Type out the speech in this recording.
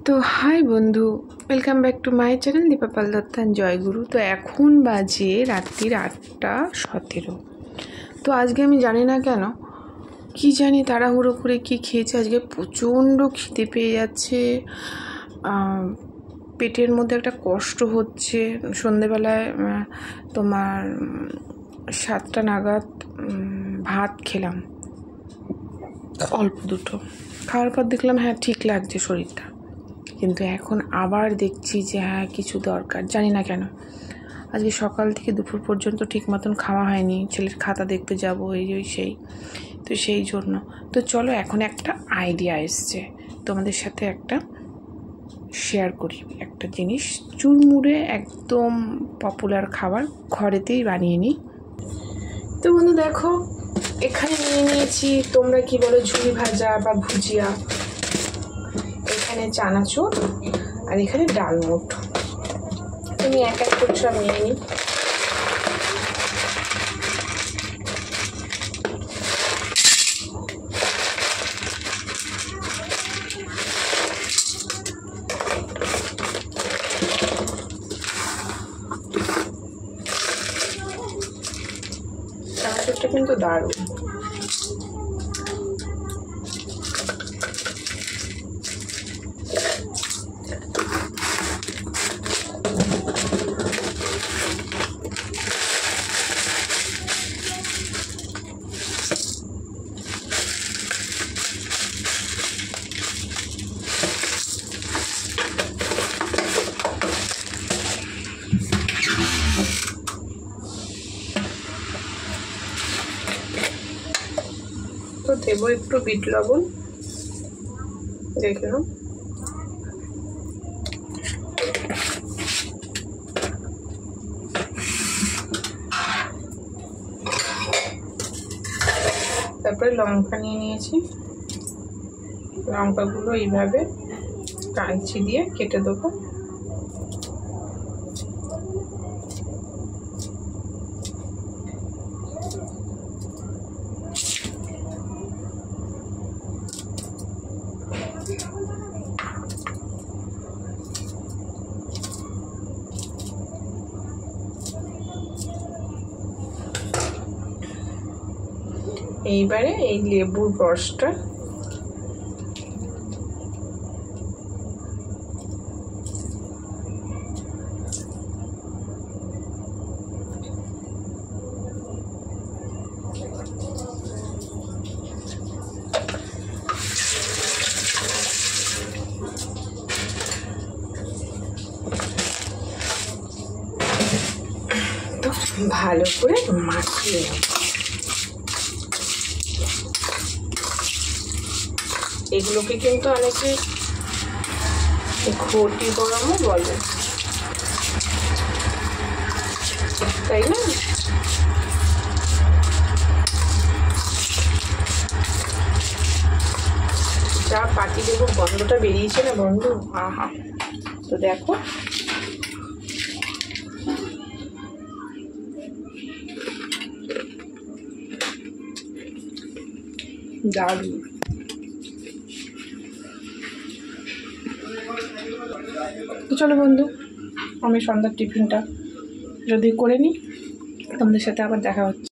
তো হাই বন্ধু, welcome back to my channel Deepa Pal Dutta জয়গুরু। তো এখন বাজে রাত্রির 8:17। তো আজকে আমি জানি না কেন, কি জানি তাড়াহুড়ো করে কি খেয়েছি, আজকে প্রচণ্ড খিদে পেয়ে যাচ্ছে, পেটের মধ্যে একটা কষ্ট হচ্ছে। সন্ধেবেলায় তোমার 7টা নাগাদ ভাত খেলাম, অল্প দুটো খাওয়ার পর দেখলাম হ্যাঁ ঠিক লাগছে শরীরটা, কিন্তু এখন আবার দেখছি যে হ্যাঁ কিছু দরকার, জানি না কেন। আজকে সকাল থেকে দুপুর পর্যন্ত ঠিক মতন খাওয়া হয়নি, ছেলের খাতা দেখতে যাব এই সেই, তো সেই জন্য তো চলো এখন একটা আইডিয়া এসছে, তোমাদের সাথে একটা শেয়ার করি। একটা জিনিস চুরমুড়ে একদম পপুলার খাবার, ঘরেতেই বানিয়ে নিই। তো বন্ধু দেখো, এখানে নিয়ে নিয়েছি, তোমরা কি বলো ঝুড়ি ভাজা বা ভুজিয়া, এখানে চানাচুর, আর এখানে ডালমুট। তুমি এক এক করে সব নিয়ে নিই। চানাচুরটা কিন্তু দারুণ। তো দেবো একটু বিট লবণ, দেখে নাও। তারপরে লঙ্কা নিয়ে নিয়েছি, লঙ্কাগুলো এইভাবে কাঁচি দিয়ে কেটে দেবো। এইবারে এই লেবুর রসটা ভালো করে মাখিয়ে নেব। এগুলোকে কিন্তু অনেকে ঘটি গরমও বলে, তাই না? যা পাটি লেবুর গন্ধটা বেরিয়েছে না বন্ধু, আহা! তো দেখো দারুণ। তো চলো বন্ধু, আমি সন্ধ্যার টিফিনটা যদি করে নিই, তোমাদের সাথে আবার দেখা হচ্ছে।